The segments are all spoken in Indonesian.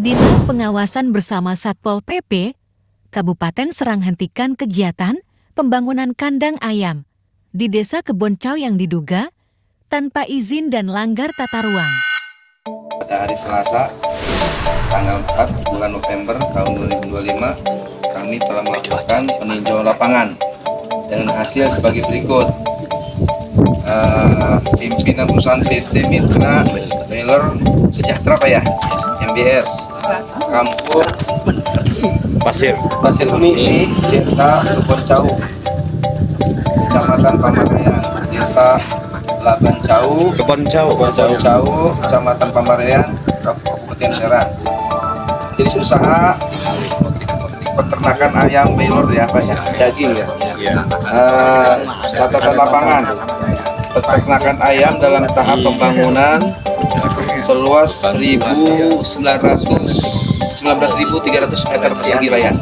Dinas Pengawasan bersama Satpol PP, Kabupaten Serang hentikan kegiatan pembangunan kandang ayam di Desa Keboncau yang diduga tanpa izin dan langgar tata ruang. Pada hari Selasa, tanggal 4 bulan November tahun 2025, kami telah melakukan peninjauan lapangan dengan hasil sebagai berikut. Pimpinan perusahaan PT Mitra Baylor Sejahtera Pak ya, MBS, Kampung Pasir Uni, Desa Keboncau, Kecamatan Pamarayan, Desa Labancau, Kecamatan Pamarayan, Kabupaten Serang. Jadi usaha peternakan ayam Baylor ya Pak ya, daging ya. Catatan lapangan, peternakan ayam dalam tahap pembangunan seluas 19.300 meter persegi Pak ya.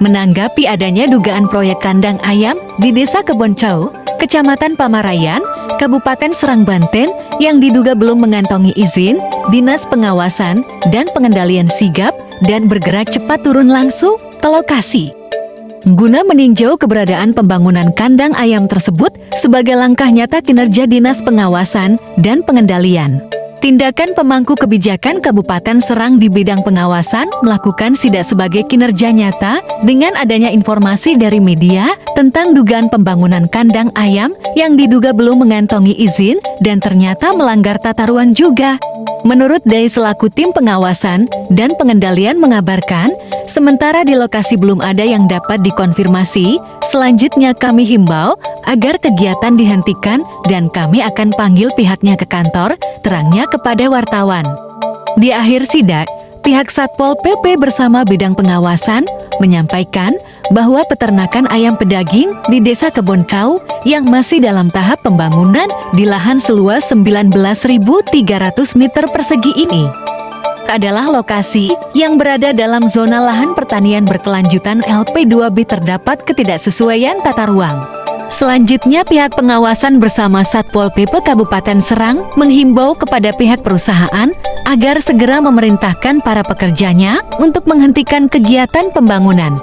Menanggapi adanya dugaan proyek kandang ayam di Desa Keboncau, Kecamatan Pamarayan, Kabupaten Serang, Banten yang diduga belum mengantongi izin, Dinas Pengawasan dan Pengendalian Sigap dan bergerak cepat turun langsung ke lokasi guna meninjau keberadaan pembangunan kandang ayam tersebut sebagai langkah nyata kinerja Dinas Pengawasan dan Pengendalian. Tindakan pemangku kebijakan Kabupaten Serang di bidang pengawasan melakukan sidak sebagai kinerja nyata dengan adanya informasi dari media tentang dugaan pembangunan kandang ayam yang diduga belum mengantongi izin dan ternyata melanggar tata ruang juga. Menurut Dai selaku tim pengawasan dan pengendalian mengabarkan, sementara di lokasi belum ada yang dapat dikonfirmasi, selanjutnya kami himbau agar kegiatan dihentikan dan kami akan panggil pihaknya ke kantor, terangnya kepada wartawan. Di akhir sidak, pihak Satpol PP bersama bidang pengawasan menyampaikan bahwa peternakan ayam pedaging di Desa Keboncau yang masih dalam tahap pembangunan di lahan seluas 19.300 meter persegi ini adalah lokasi yang berada dalam zona lahan pertanian berkelanjutan LP2B terdapat ketidaksesuaian tata ruang. Selanjutnya pihak pengawasan bersama Satpol PP Kabupaten Serang menghimbau kepada pihak perusahaan agar segera memerintahkan para pekerjanya untuk menghentikan kegiatan pembangunan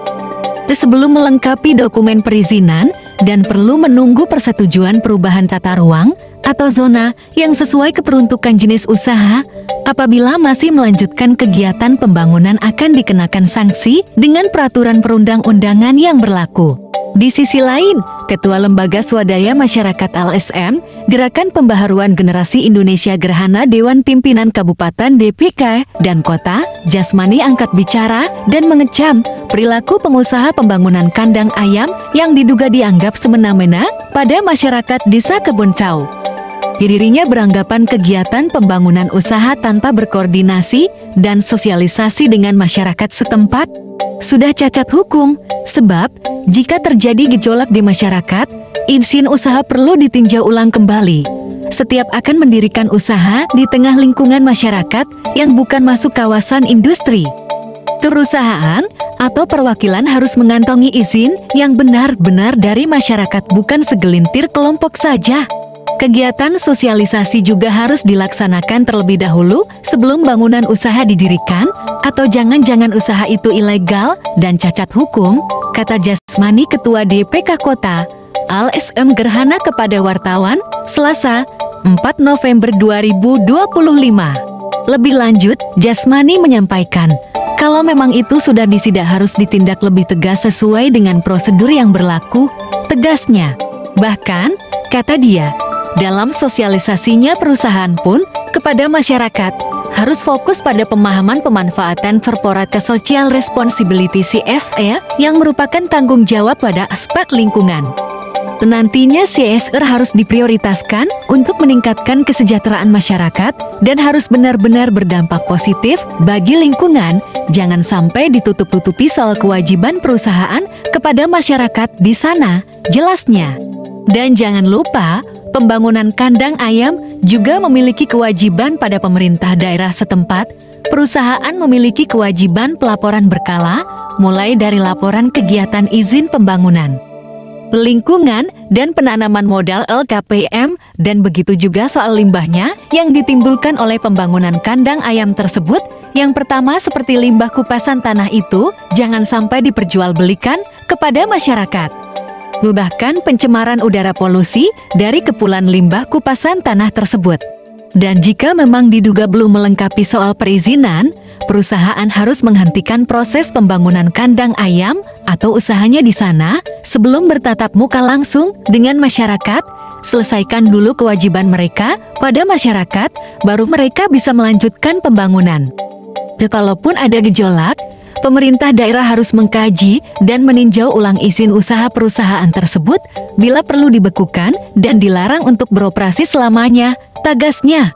sebelum melengkapi dokumen perizinan dan perlu menunggu persetujuan perubahan tata ruang atau zona yang sesuai keperuntukan jenis usaha. Apabila masih melanjutkan kegiatan pembangunan akan dikenakan sanksi dengan peraturan perundang-undangan yang berlaku. Di sisi lain, Ketua Lembaga Swadaya Masyarakat LSM, Gerakan Pembaharuan Generasi Indonesia Gerhana Dewan Pimpinan Kabupaten DPK dan Kota, Jasmani angkat bicara dan mengecam perilaku pengusaha pembangunan kandang ayam yang diduga dianggap semena-mena pada masyarakat Desa Keboncau. Dirinya beranggapan kegiatan pembangunan usaha tanpa berkoordinasi dan sosialisasi dengan masyarakat setempat sudah cacat hukum, sebab jika terjadi gejolak di masyarakat, izin usaha perlu ditinjau ulang kembali. Setiap akan mendirikan usaha di tengah lingkungan masyarakat yang bukan masuk kawasan industri, perusahaan atau perwakilan harus mengantongi izin yang benar-benar dari masyarakat, bukan segelintir kelompok saja. Kegiatan sosialisasi juga harus dilaksanakan terlebih dahulu sebelum bangunan usaha didirikan, atau jangan-jangan usaha itu ilegal dan cacat hukum, kata Jasmani Ketua DPK Kota LSM Gerhana kepada wartawan, Selasa, 4 November 2025. Lebih lanjut, Jasmani menyampaikan, kalau memang itu sudah disidak harus ditindak lebih tegas sesuai dengan prosedur yang berlaku, tegasnya. Bahkan, kata dia, dalam sosialisasinya perusahaan pun kepada masyarakat harus fokus pada pemahaman pemanfaatan corporate social responsibility CSR yang merupakan tanggung jawab pada aspek lingkungan. Nantinya CSR harus diprioritaskan untuk meningkatkan kesejahteraan masyarakat dan harus benar-benar berdampak positif bagi lingkungan, jangan sampai ditutup-tutupi soal kewajiban perusahaan kepada masyarakat di sana, jelasnya. Dan jangan lupa, pembangunan kandang ayam juga memiliki kewajiban pada pemerintah daerah setempat. Perusahaan memiliki kewajiban pelaporan berkala, mulai dari laporan kegiatan izin pembangunan, lingkungan, dan penanaman modal LKPM, dan begitu juga soal limbahnya yang ditimbulkan oleh pembangunan kandang ayam tersebut. Yang pertama, seperti limbah kupasan tanah itu jangan sampai diperjualbelikan kepada masyarakat. Bahkan pencemaran udara polusi dari kepulan limbah kupasan tanah tersebut. Dan jika memang diduga belum melengkapi soal perizinan, perusahaan harus menghentikan proses pembangunan kandang ayam atau usahanya di sana sebelum bertatap muka langsung dengan masyarakat. Selesaikan dulu kewajiban mereka pada masyarakat, baru mereka bisa melanjutkan pembangunan. Kalaupun ada gejolak, pemerintah daerah harus mengkaji dan meninjau ulang izin usaha perusahaan tersebut bila perlu dibekukan dan dilarang untuk beroperasi selamanya, tagasnya.